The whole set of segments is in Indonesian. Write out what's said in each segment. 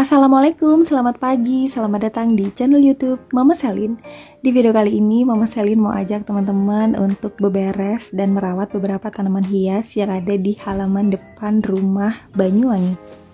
Assalamualaikum, selamat pagi, selamat datang di channel YouTube Mama Selin. Di video kali ini, Mama Selin mau ajak teman-teman untuk beberes dan merawat beberapa tanaman hias yang ada di halaman depan rumah Banyuwangi.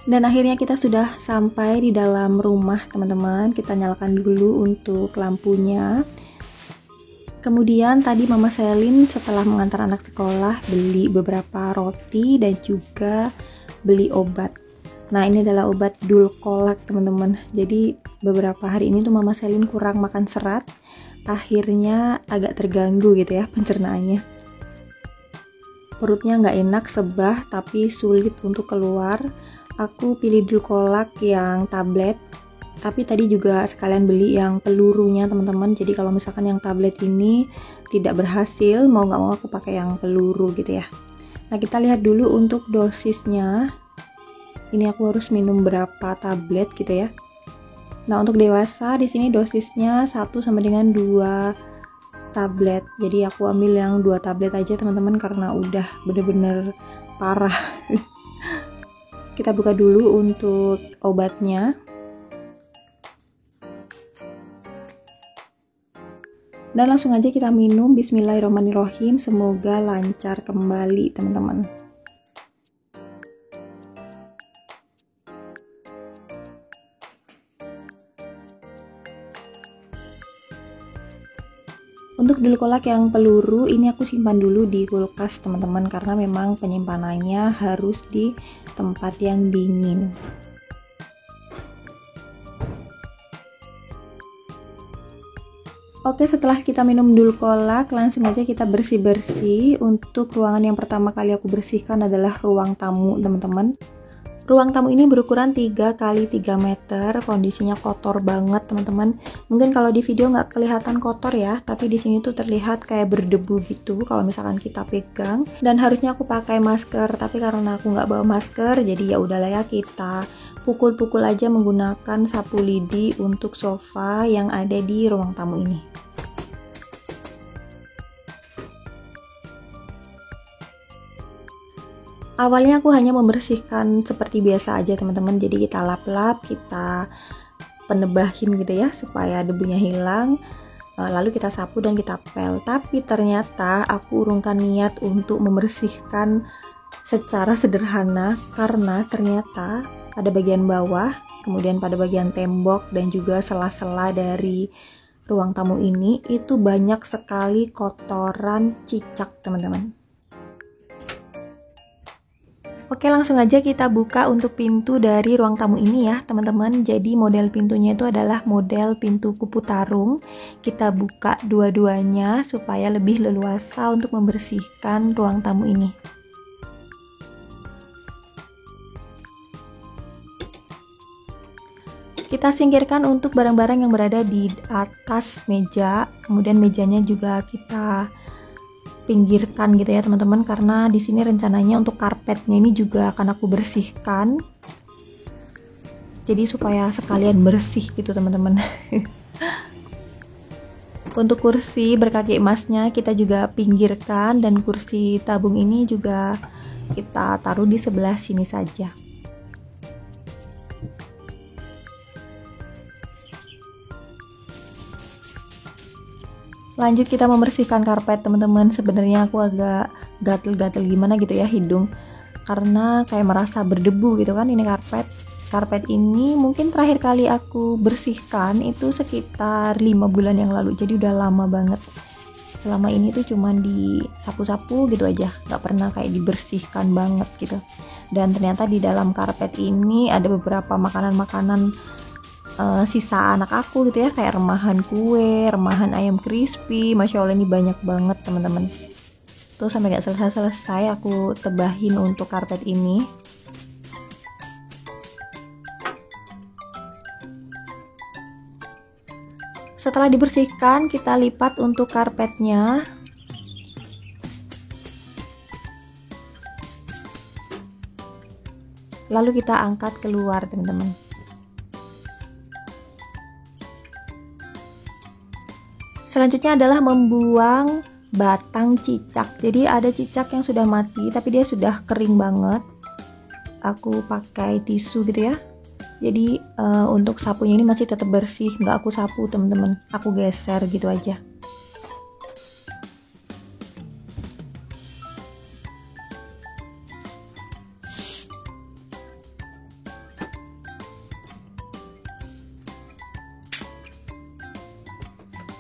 Dan akhirnya kita sudah sampai di dalam rumah teman-teman. Kita nyalakan dulu untuk lampunya. Kemudian tadi Mama Selin setelah mengantar anak sekolah beli beberapa roti dan juga beli obat. Nah, ini adalah obat Dulcolax teman-teman. Jadi beberapa hari ini tuh Mama Selin kurang makan serat. Akhirnya agak terganggu gitu ya pencernaannya. Perutnya nggak enak, sebah, tapi sulit untuk keluar. Aku pilih Dulcolax yang tablet, tapi tadi juga sekalian beli yang pelurunya teman-teman. Jadi kalau misalkan yang tablet ini tidak berhasil, mau nggak mau aku pakai yang peluru gitu ya. Nah, kita lihat dulu untuk dosisnya. Ini aku harus minum berapa tablet gitu ya. Nah, untuk dewasa di sini dosisnya 1 sama dengan 2 tablet. Jadi aku ambil yang 2 tablet aja teman-teman karena udah bener-bener parah. Kita buka dulu untuk obatnya. Dan langsung aja kita minum. Bismillahirrahmanirrahim. Semoga lancar kembali teman-teman. Untuk Dulcolax yang peluru ini aku simpan dulu di kulkas teman-teman, karena memang penyimpanannya harus di tempat yang dingin. Oke, setelah kita minum Dulcolax langsung aja kita bersih-bersih. Untuk ruangan yang pertama kali aku bersihkan adalah ruang tamu teman-teman. Ruang tamu ini berukuran 3 x 3 meter, kondisinya kotor banget teman-teman. Mungkin kalau di video nggak kelihatan kotor ya, tapi di sini tuh terlihat kayak berdebu gitu kalau misalkan kita pegang. Dan harusnya aku pakai masker, tapi karena aku nggak bawa masker, jadi ya udahlah ya, kita pukul-pukul aja menggunakan sapu lidi untuk sofa yang ada di ruang tamu ini. Awalnya aku hanya membersihkan seperti biasa aja teman-teman, jadi kita lap-lap, kita penebahin gitu ya supaya debunya hilang, lalu kita sapu dan kita pel. Tapi ternyata aku urungkan niat untuk membersihkan secara sederhana karena ternyata pada bagian bawah, kemudian pada bagian tembok dan juga sela-sela dari ruang tamu ini itu banyak sekali kotoran cicak teman-teman. Oke, langsung aja kita buka untuk pintu dari ruang tamu ini ya teman-teman. Jadi model pintunya itu adalah model pintu kupu tarung. Kita buka dua-duanya supaya lebih leluasa untuk membersihkan ruang tamu ini. Kita singkirkan untuk barang-barang yang berada di atas meja. Kemudian mejanya juga kita pinggirkan gitu ya teman-teman, karena di sini rencananya untuk karpetnya ini juga akan aku bersihkan. Jadi supaya sekalian bersih gitu teman-teman. Untuk kursi berkaki emasnya kita juga pinggirkan, dan kursi tabung ini juga kita taruh di sebelah sini saja. Lanjut kita membersihkan karpet teman-teman. Sebenarnya aku agak gatel-gatel gimana gitu ya hidung, karena kayak merasa berdebu gitu kan ini karpet. Karpet ini mungkin terakhir kali aku bersihkan itu sekitar 5 bulan yang lalu, jadi udah lama banget. Selama ini tuh cuman disapu-sapu gitu aja, gak pernah kayak dibersihkan banget gitu. Dan ternyata di dalam karpet ini ada beberapa makanan-makanan sisa anak aku gitu ya, kayak remahan kue, remahan ayam crispy. Masya Allah ini banyak banget teman-teman. Tuh sampai gak selesai-selesai aku tebahin untuk karpet ini. Setelah dibersihkan kita lipat untuk karpetnya. lalu kita angkat keluar teman-teman. Selanjutnya adalah membuang batang cicak. Jadi ada cicak yang sudah mati tapi dia sudah kering banget. Aku pakai tisu gitu ya. Jadi untuk sapunya ini masih tetap bersih, nggak aku sapu teman-teman, aku geser gitu aja.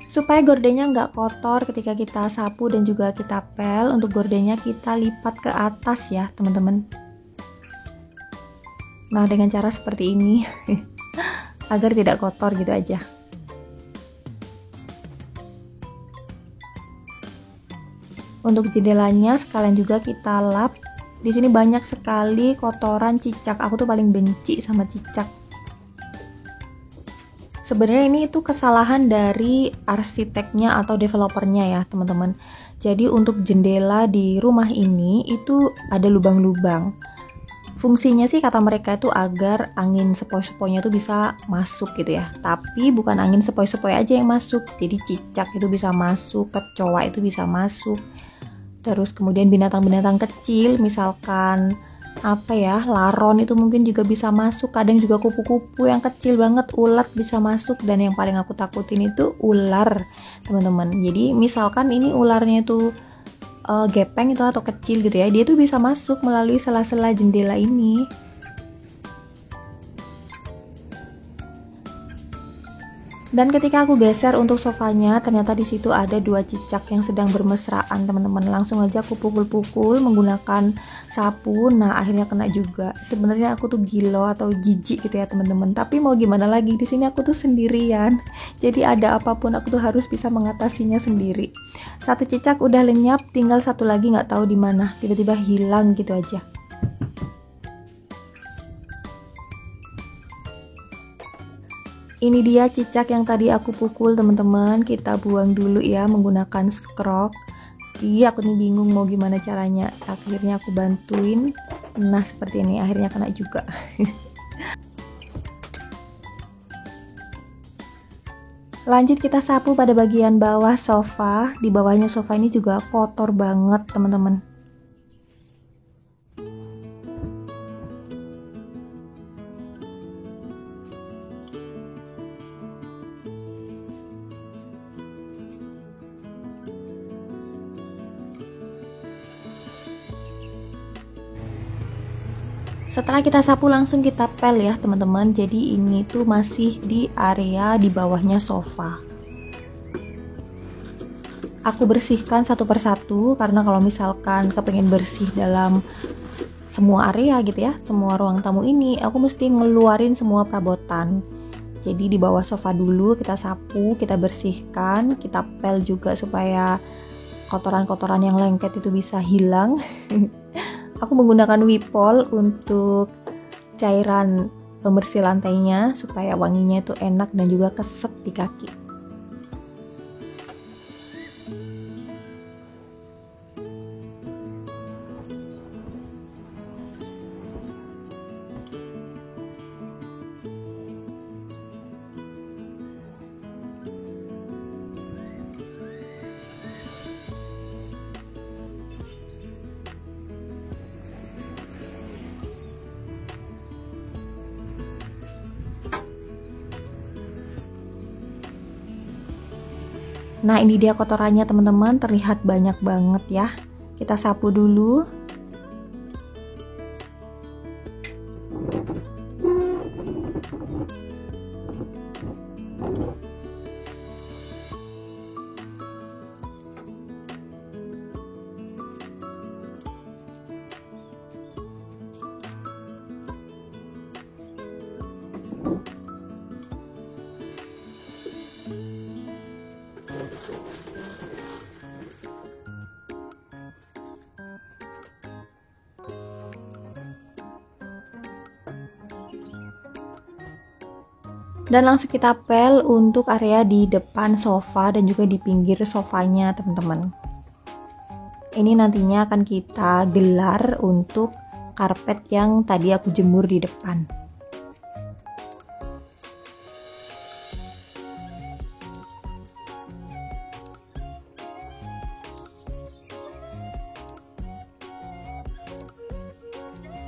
Supaya gordennya nggak kotor ketika kita sapu dan juga kita pel, untuk gordennya kita lipat ke atas ya teman-teman. Nah dengan cara seperti ini agar tidak kotor gitu aja. Untuk jendelanya sekalian juga kita lap. Di sini banyak sekali kotoran cicak. Aku tuh paling benci sama cicak. Sebenarnya ini itu kesalahan dari arsiteknya atau developernya ya teman-teman. Jadi untuk jendela di rumah ini itu ada lubang-lubang. Fungsinya sih kata mereka itu agar angin sepoi-sepoinya itu bisa masuk gitu ya. Tapi bukan angin sepoi-sepoi aja yang masuk. Jadi cicak itu bisa masuk, kecoa itu bisa masuk. Terus kemudian binatang-binatang kecil misalkan laron itu mungkin juga bisa masuk. Kadang juga kupu-kupu yang kecil banget, ulat bisa masuk. Dan yang paling aku takutin itu ular teman-teman. Jadi misalkan ini ularnya itu gepeng itu atau kecil gitu ya, dia tuh bisa masuk melalui sela-sela jendela ini. Dan ketika aku geser untuk sofanya, ternyata di situ ada dua cicak yang sedang bermesraan teman-teman. Langsung aja aku pukul-pukul menggunakan sapu. Nah akhirnya kena juga. Sebenarnya aku tuh gilo atau jijik gitu ya teman-teman. Tapi mau gimana lagi, di sini aku tuh sendirian. Jadi ada apapun aku tuh harus bisa mengatasinya sendiri. Satu cicak udah lenyap, tinggal satu lagi nggak tahu di mana. Tiba-tiba hilang gitu aja. Ini dia cicak yang tadi aku pukul teman-teman. Kita buang dulu ya menggunakan skrok. Iya aku nih bingung mau gimana caranya. Akhirnya aku bantuin. Nah seperti ini, akhirnya kena juga. Lanjut kita sapu pada bagian bawah sofa. Di bawahnya sofa ini juga kotor banget teman-teman. Setelah kita sapu langsung kita pel ya teman-teman. Jadi ini tuh masih di area di bawahnya sofa. Aku bersihkan satu persatu karena kalau misalkan kepengen bersih dalam semua area gitu ya, semua ruang tamu ini, aku mesti ngeluarin semua perabotan. Jadi di bawah sofa dulu kita sapu, kita bersihkan, kita pel juga supaya kotoran-kotoran yang lengket itu bisa hilang. Aku menggunakan Wipol untuk cairan pembersih lantainya supaya wanginya itu enak dan juga keset di kaki. Nah ini dia kotorannya teman-teman, terlihat banyak banget ya. Kita sapu dulu. Dan langsung kita pel untuk area di depan sofa dan juga di pinggir sofanya teman-teman. Ini nantinya akan kita gelar untuk karpet yang tadi aku jemur di depan.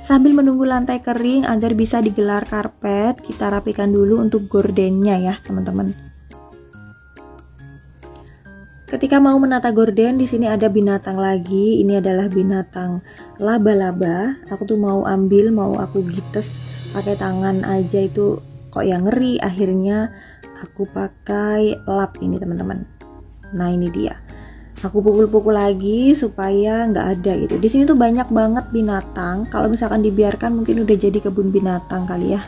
Sambil menunggu lantai kering agar bisa digelar karpet, kita rapikan dulu untuk gordennya ya, teman-teman. Ketika mau menata gorden, di sini ada binatang lagi. Ini adalah binatang laba-laba. Aku tuh mau ambil, mau aku gites pakai tangan aja itu kok yang ngeri. Akhirnya aku pakai lap ini, teman-teman. Nah, ini dia. Aku pukul-pukul lagi supaya nggak ada gitu. Di sini tuh banyak banget binatang. Kalau misalkan dibiarkan mungkin udah jadi kebun binatang kali ya.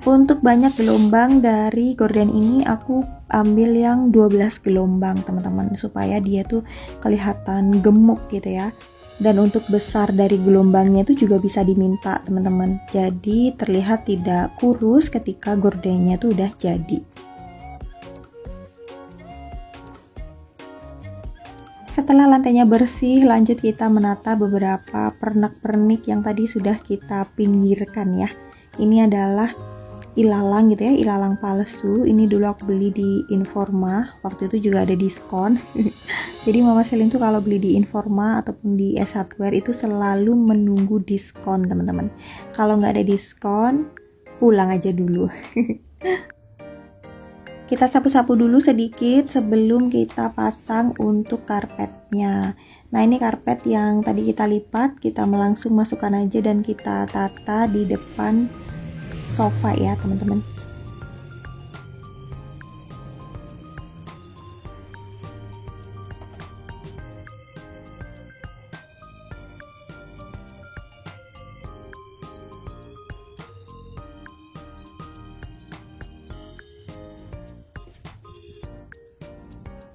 Untuk banyak gelombang dari gorden ini aku ambil yang 12 gelombang, teman-teman, supaya dia tuh kelihatan gemuk gitu ya. Dan untuk besar dari gelombangnya itu juga bisa diminta, teman-teman. Jadi terlihat tidak kurus ketika gordennya tuh udah jadi. Setelah lantainya bersih, lanjut kita menata beberapa pernak-pernik yang tadi sudah kita pinggirkan ya. Ini adalah ilalang gitu ya, ilalang palsu. Ini dulu aku beli di Informa, waktu itu juga ada diskon. Jadi Mama Selin tuh kalau beli di Informa ataupun di S Hardware itu selalu menunggu diskon, teman-teman. Kalau nggak ada diskon, pulang aja dulu. Kita sapu-sapu dulu sedikit sebelum kita pasang untuk karpetnya. Nah, ini karpet yang tadi kita lipat, kita langsung masukkan aja dan kita tata di depan sofa ya, teman-teman.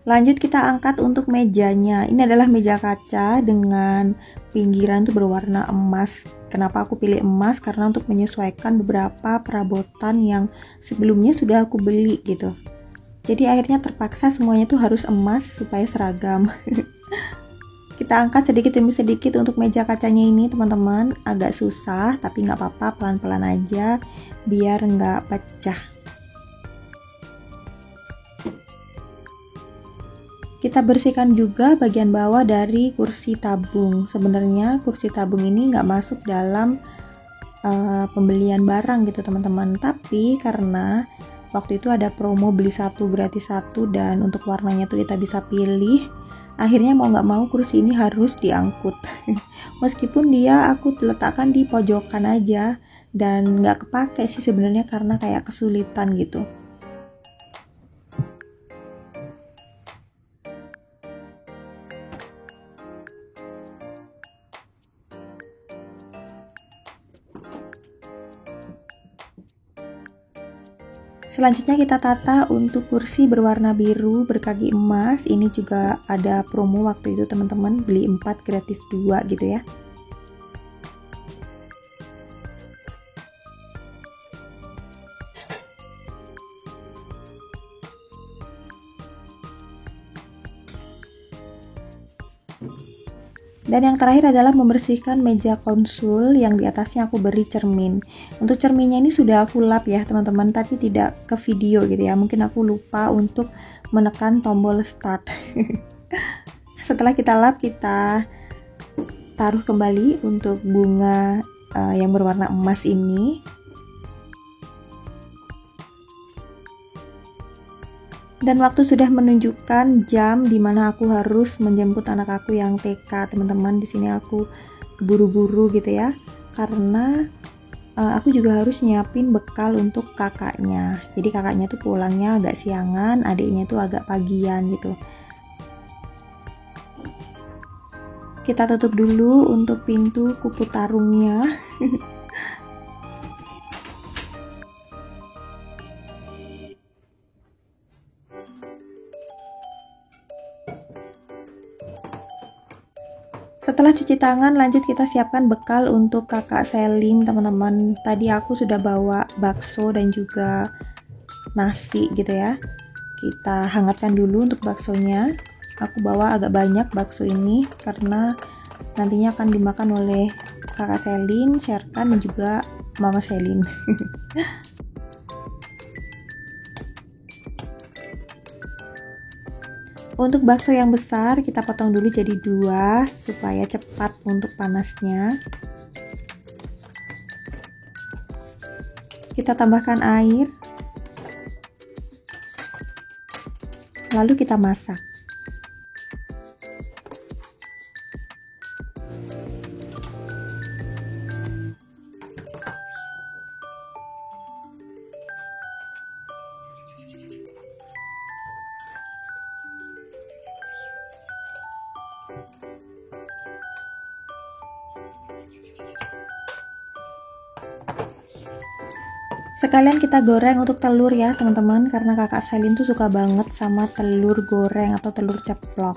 Lanjut kita angkat untuk mejanya. Ini adalah meja kaca dengan pinggiran tuh berwarna emas. Kenapa aku pilih emas? Karena untuk menyesuaikan beberapa perabotan yang sebelumnya sudah aku beli gitu. Jadi akhirnya terpaksa semuanya tuh harus emas supaya seragam. Kita angkat sedikit demi sedikit untuk meja kacanya ini, teman-teman. Agak susah tapi nggak apa-apa, pelan-pelan aja biar nggak pecah. Kita bersihkan juga bagian bawah dari kursi tabung. Sebenarnya kursi tabung ini nggak masuk dalam pembelian barang gitu, teman-teman. Tapi karena waktu itu ada promo beli satu gratis satu dan untuk warnanya tuh kita bisa pilih, akhirnya mau nggak mau kursi ini harus diangkut. Meskipun dia aku letakkan di pojokan aja dan nggak kepake sih sebenarnya karena kayak kesulitan gitu. Selanjutnya kita tata untuk kursi berwarna biru berkaki emas. Ini juga ada promo waktu itu, teman-teman, beli 4 gratis 2 gitu ya. Dan yang terakhir adalah membersihkan meja konsul yang di atasnya aku beri cermin. Untuk cerminnya ini sudah aku lap ya, teman-teman, tapi tidak ke video gitu ya. Mungkin aku lupa untuk menekan tombol start. Setelah kita lap, kita taruh kembali untuk bunga yang berwarna emas ini. Dan waktu sudah menunjukkan jam dimana aku harus menjemput anak aku yang TK, teman-teman. Di sini aku keburu-buru gitu ya, karena aku juga harus nyiapin bekal untuk kakaknya. Jadi kakaknya tuh pulangnya agak siangan, adiknya tuh agak pagian gitu. Kita tutup dulu untuk pintu kupu tarungnya. Setelah cuci tangan, lanjut kita siapkan bekal untuk kakak Selin, teman-teman. Tadi aku sudah bawa bakso dan juga nasi gitu ya. Kita hangatkan dulu untuk baksonya. aku bawa agak banyak bakso ini karena nantinya akan dimakan oleh kakak Selin, Sherkan, dan juga mama Selin. Untuk bakso yang besar kita potong dulu jadi 2 supaya cepat untuk panasnya. Kita tambahkan air, lalu kita masak. Sekalian kita goreng untuk telur ya teman-teman, karena kakak Selin tuh suka banget sama telur goreng atau telur ceplok.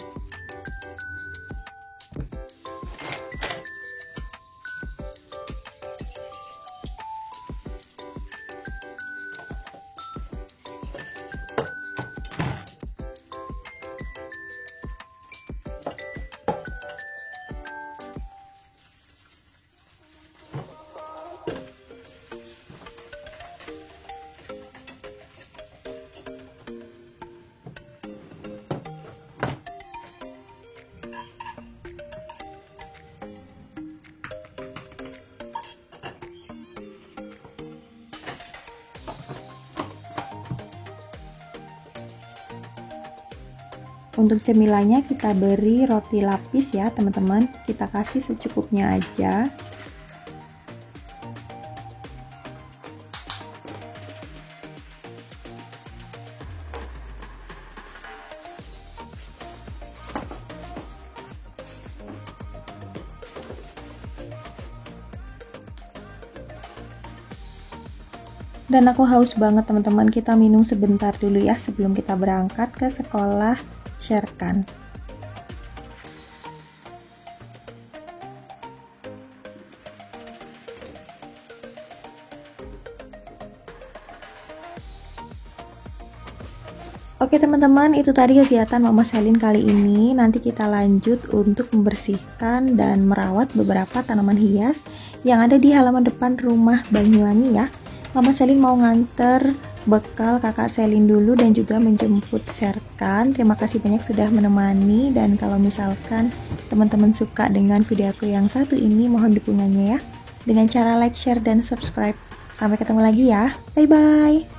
Untuk cemilannya kita beri roti lapis ya teman-teman, kita kasih secukupnya aja. Dan aku haus banget teman-teman, kita minum sebentar dulu ya sebelum kita berangkat ke sekolah Sherkan. Oke teman-teman, itu tadi kegiatan Mama Selin kali ini. Nanti kita lanjut untuk membersihkan dan merawat beberapa tanaman hias yang ada di halaman depan rumah Banyuwangi ya. Mama Selin mau nganter bekal kakak Selin dulu dan juga menjemput Sherkan. Terima kasih banyak sudah menemani, dan kalau misalkan teman-teman suka dengan video aku yang satu ini, mohon dukungannya ya dengan cara like, share, dan subscribe. Sampai ketemu lagi ya, bye bye.